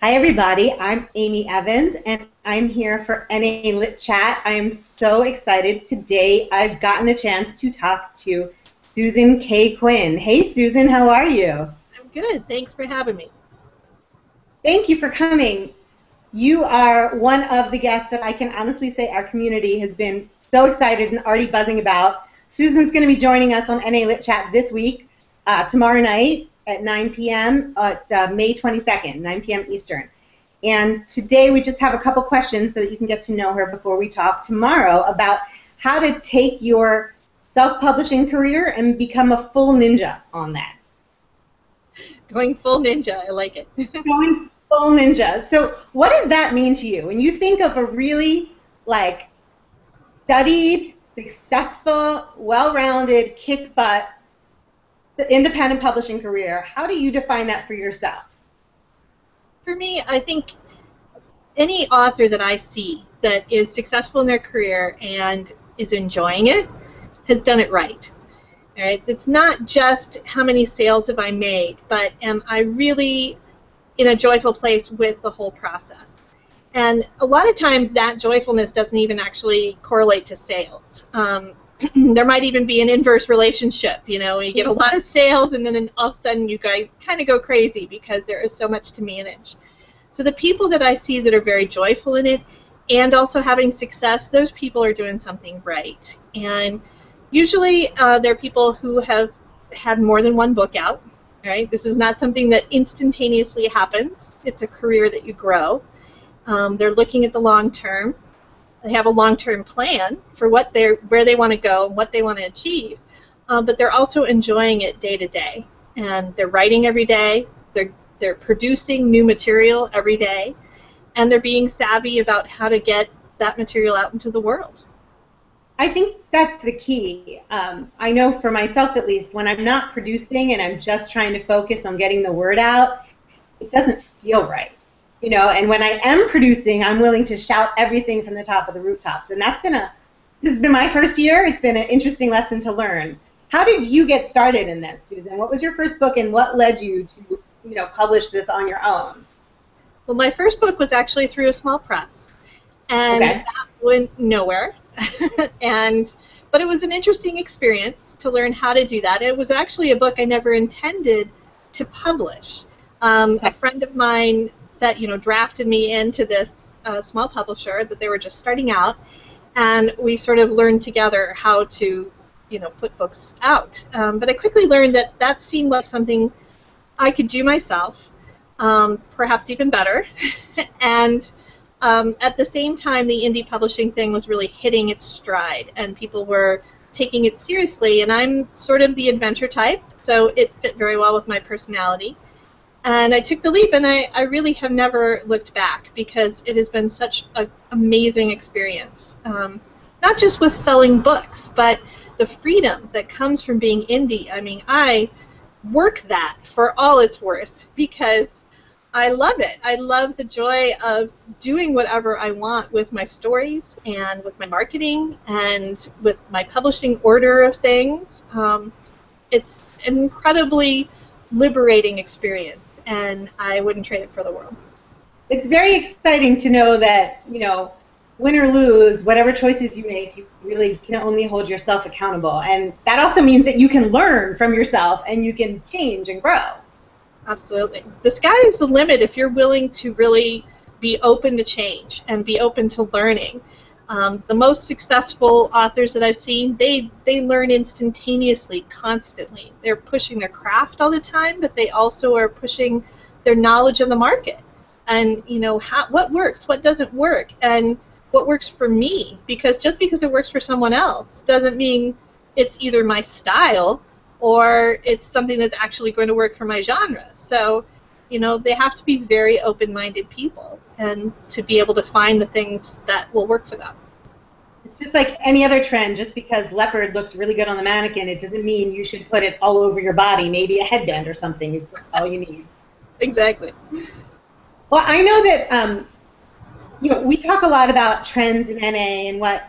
Hi everybody, I'm Amy Evans and I'm here for NA Lit Chat. I'm so excited. Today I've gotten a chance to talk to Susan K. Quinn. Hey Susan, how are you? I'm good. Thanks for having me. Thank you for coming. You are one of the guests that I can honestly say our community has been so excited and already buzzing about. Susan's going to be joining us on NA Lit Chat this week, tomorrow night at 9 p.m. It's May 22nd, 9 p.m. Eastern. And today we just have a couple questions so that you can get to know her before we talk tomorrow about how to take your self-publishing career and become a full ninja on that. Going full ninja. I like it. Going full ninja. So what does that mean to you? When you think of a really like studied, successful, well-rounded, kick-butt independent publishing career, how do you define that for yourself? For me, I think any author that I see that is successful in their career and is enjoying it has done it right. All right? It's not just how many sales have I made, but am I really in a joyful place with the whole process? And a lot of times that joyfulness doesn't even actually correlate to sales. There might even be an inverse relationship. You get a lot of sales and then all of a sudden you guys kind of go crazy because there is so much to manage. So the people that I see that are very joyful in it and also having success, those people are doing something right. And usually they're people who have had more than one book out. Right? This is not something that instantaneously happens. It's a career that you grow. They're looking at the long term. They have a long-term plan for where they want to go and what they want to achieve, but they're also enjoying it day to day. And they're writing every day. They're producing new material every day, and they're being savvy about how to get that material out into the world. I think that's the key. I know for myself at least, when I'm not producing and I'm just trying to focus on getting the word out, it doesn't feel right. And when I am producing, I'm willing to shout everything from the top of the rooftops. And this has been my first year. It's been an interesting lesson to learn. How did you get started in this, Susan? What was your first book and what led you to, publish this on your own? Well, my first book was actually through a small press, and Okay. that went nowhere. But it was an interesting experience to learn how to do that. It was actually a book I never intended to publish. A friend of mine drafted me into this small publisher that they were just starting out, and we sort of learned together how to, put books out. But I quickly learned that seemed like something I could do myself, perhaps even better. And at the same time, the indie publishing thing was really hitting its stride, and people were taking it seriously. And I'm sort of the adventure type, so it fit very well with my personality. And I took the leap, and I really have never looked back because it has been such an amazing experience. Not just with selling books, but the freedom that comes from being indie. I mean, I work that for all it's worth because I love it. I love the joy of doing whatever I want with my stories and with my marketing and with my publishing order of things. It's an incredibly liberating experience, and I wouldn't trade it for the world. It's very exciting to know that, win or lose, whatever choices you make, you really can only hold yourself accountable. And that also means that you can learn from yourself and you can change and grow. Absolutely. The sky is the limit if you're willing to really be open to change and be open to learning. The most successful authors that I've seen, they learn instantaneously, constantly. They're pushing their craft all the time, but they also are pushing their knowledge of the market. And, what works, what doesn't work, and what works for me. Because just because it works for someone else doesn't mean it's either my style or it's something that's actually going to work for my genre. So, they have to be very open-minded people and to be able to find the things that will work for them. It's just like any other trend. Just because leopard looks really good on the mannequin, it doesn't mean you should put it all over your body. Maybe a headband or something is all you need. Exactly. Well, I know that we talk a lot about trends in NA and what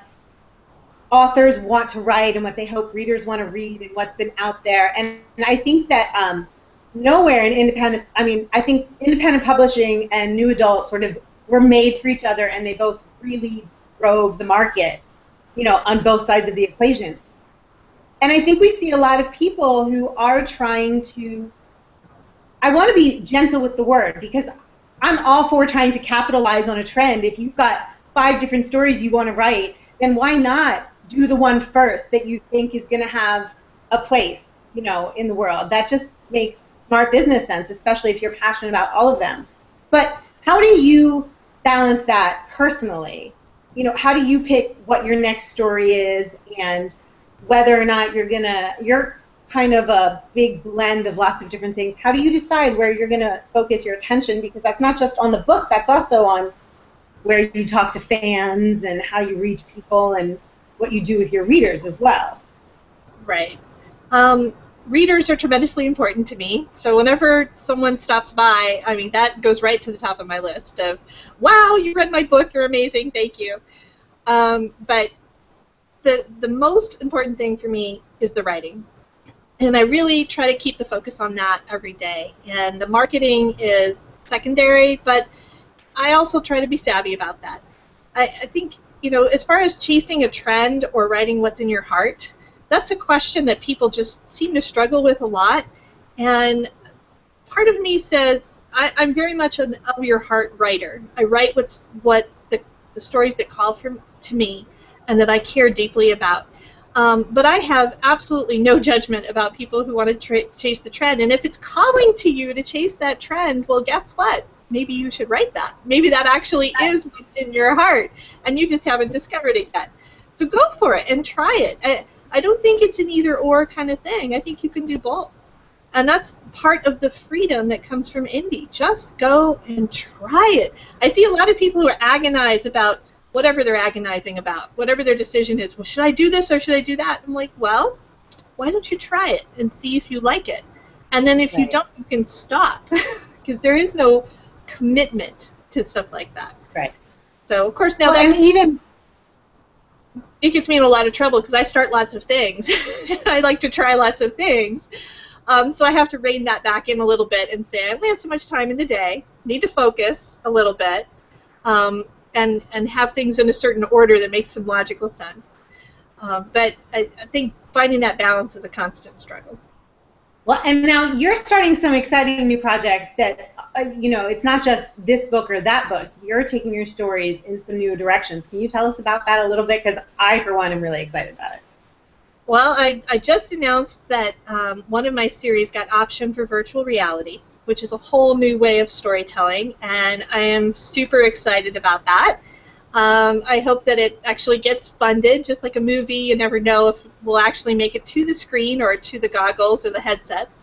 authors want to write and what they hope readers want to read and what's been out there. And I think that nowhere in independent, I mean, I think independent publishing and new adult sort of were made for each other, and they both really drove the market, on both sides of the equation. And I think we see a lot of people who are trying to, I want to be gentle with the word, because I'm all for trying to capitalize on a trend. If you've got 5 different stories you want to write, then why not do the one first that you think is going to have a place, in the world? That just makes smart business sense, especially if you're passionate about all of them. But how do you balance that personally? How do you pick what your next story is, and whether or not you're kind of a big blend of lots of different things. How do you decide where you're going to focus your attention? Because that's not just on the book, that's also on where you talk to fans and how you reach people and what you do with your readers as well. Right. Readers are tremendously important to me. So whenever someone stops by, I mean, that goes right to the top of my list of, wow, you read my book, you're amazing, thank you. But the most important thing for me is the writing. And I really try to keep the focus on that every day. And the marketing is secondary, but I also try to be savvy about that. I think, as far as chasing a trend or writing what's in your heart, that's a question that people just seem to struggle with a lot. And part of me says, I'm very much an of your heart writer. I write what the stories that call to me and that I care deeply about. But I have absolutely no judgment about people who want to chase the trend. And if it's calling to you to chase that trend, well, guess what? Maybe you should write that. Maybe that actually is what's in your heart, and you just haven't discovered it yet. So go for it and try it. I don't think it's an either-or kind of thing. I think you can do both. And that's part of the freedom that comes from indie. Just go and try it. I see a lot of people who agonize about whatever they're agonizing about, whatever their decision is. Well, should I do this or should I do that? I'm like, well, why don't you try it and see if you like it? And then if you don't, you can stop, because there is no commitment to stuff like that. Right. So, of course, now it gets me in a lot of trouble because I start lots of things. I like to try lots of things. So I have to rein that back in a little bit and say, I only have so much time in the day, need to focus a little bit. And have things in a certain order that makes some logical sense. But I think finding that balance is a constant struggle. Well, and now you're starting some exciting new projects that, it's not just this book or that book. You're taking your stories in some new directions. Can you tell us about that a little bit? Because I, for one, am really excited about it. Well, I just announced that one of my series got optioned for virtual reality, which is a whole new way of storytelling, and I am super excited about that. I hope that it actually gets funded, just like a movie. You never know if we'll actually make it to the screen or to the goggles or the headsets.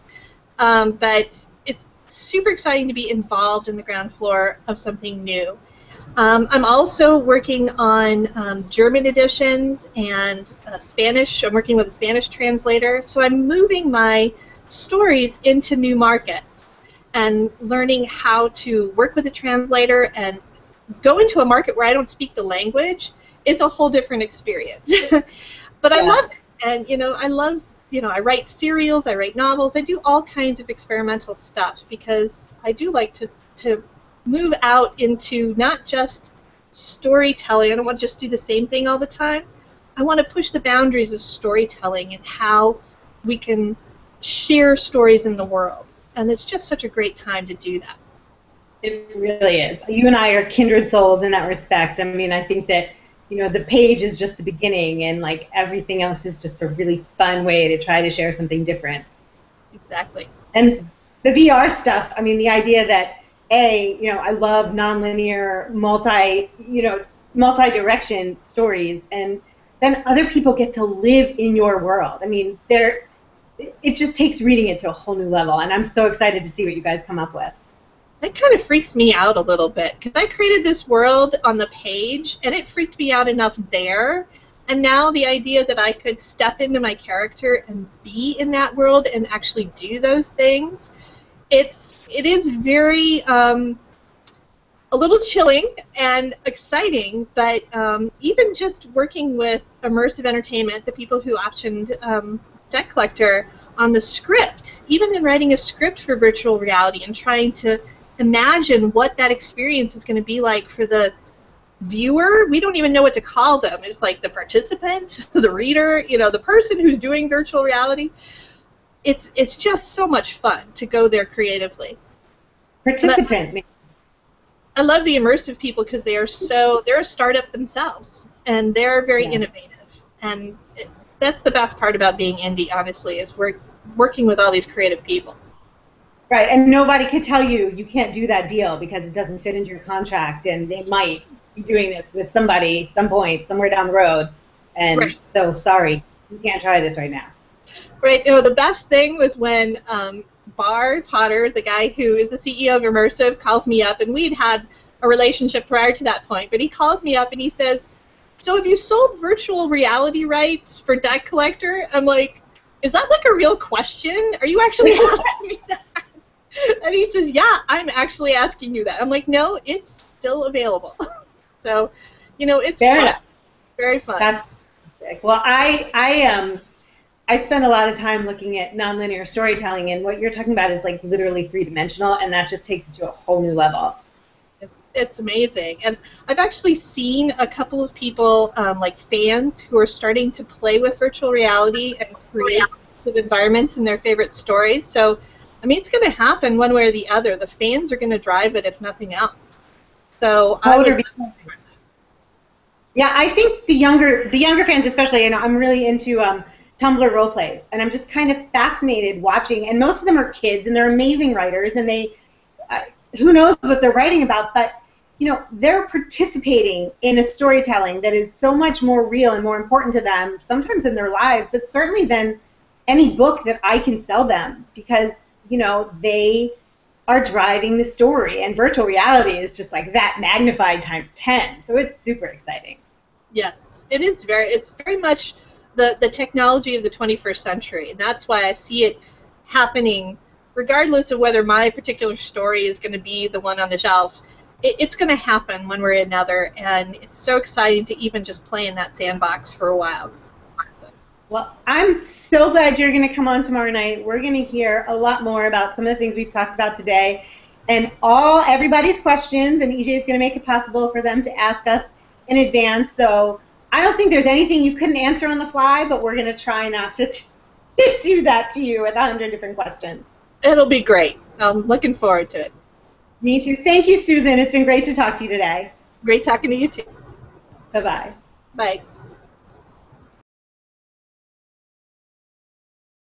But it's super exciting to be involved in the ground floor of something new. I'm also working on German editions and Spanish. I'm working with a Spanish translator, so I'm moving my stories into new markets and learning how to work with a translator and go into a market where I don't speak the language is a whole different experience. But I love it. And, I write serials, I write novels, I do all kinds of experimental stuff because I do like to move out into not just storytelling. I don't want to just do the same thing all the time. I want to push the boundaries of storytelling and how we can share stories in the world. And it's just such a great time to do that. It really is. You and I are kindred souls in that respect. I mean, I think that, the page is just the beginning, and like everything else is just a really fun way to try to share something different. Exactly. And the VR stuff, I mean, the idea that I love nonlinear, multi-direction stories, and then other people get to live in your world. I mean, it just takes reading it to a whole new level, and I'm so excited to see what you guys come up with. That kind of freaks me out a little bit, because I created this world on the page, and it freaked me out enough there, and now the idea that I could step into my character and be in that world and actually do those things, it is very a little chilling and exciting, but even just working with Immersive Entertainment, the people who optioned Debt Collector, on the script, even in writing a script for virtual reality and trying to imagine what that experience is going to be like for the viewer. We don't even know what to call them. It's like the participant, the reader, the person who's doing virtual reality. It's just so much fun to go there creatively. Participant. I love the immersive people because they're a startup themselves, and they're very innovative. And that's the best part about being indie, honestly, is we're working with all these creative people. Right, and nobody could tell you can't do that deal because it doesn't fit into your contract, and they might be doing this with somebody some point, somewhere down the road, and so sorry, you can't try this right now. Right, the best thing was when Bar Potter, the guy who is the CEO of Immersive, calls me up, and we'd had a relationship prior to that point, but he calls me up and he says, "So have you sold virtual reality rights for Debt Collector?" I'm like, "Is that like a real question? Are you actually asking me that?" And he says, "Yeah, I'm actually asking you that." I'm like, "No, it's still available." So, it's fun. Very fun. That's fantastic. Well, I spend a lot of time looking at nonlinear storytelling, and what you're talking about is like literally three-dimensional, and that just takes it to a whole new level. It's amazing. And I've actually seen a couple of people, like fans, who are starting to play with virtual reality and create environments in their favorite stories. So, I mean, it's going to happen one way or the other. The fans are going to drive it, if nothing else. So yeah, I think the younger fans, especially, I'm really into Tumblr role plays, and I'm just kind of fascinated watching. And most of them are kids, and they're amazing writers, and they, who knows what they're writing about, but they're participating in a storytelling that is so much more real and more important to them, sometimes in their lives, but certainly than any book that I can sell them, because they are driving the story, and virtual reality is just like that magnified times 10. So it's super exciting. Yes, it is it's very much the technology of the 21st century, and that's why I see it happening regardless of whether my particular story is going to be the one on the shelf. It's going to happen one way or another, and it's so exciting to even just play in that sandbox for a while. Well, I'm so glad you're going to come on tomorrow night. We're going to hear a lot more about some of the things we've talked about today, and everybody's questions, and EJ is going to make it possible for them to ask us in advance. So I don't think there's anything you couldn't answer on the fly, but we're going to try not to do that to you with 100 different questions. It'll be great. I'm looking forward to it. Me too. Thank you, Susan. It's been great to talk to you today. Great talking to you, too. Bye-bye. Bye.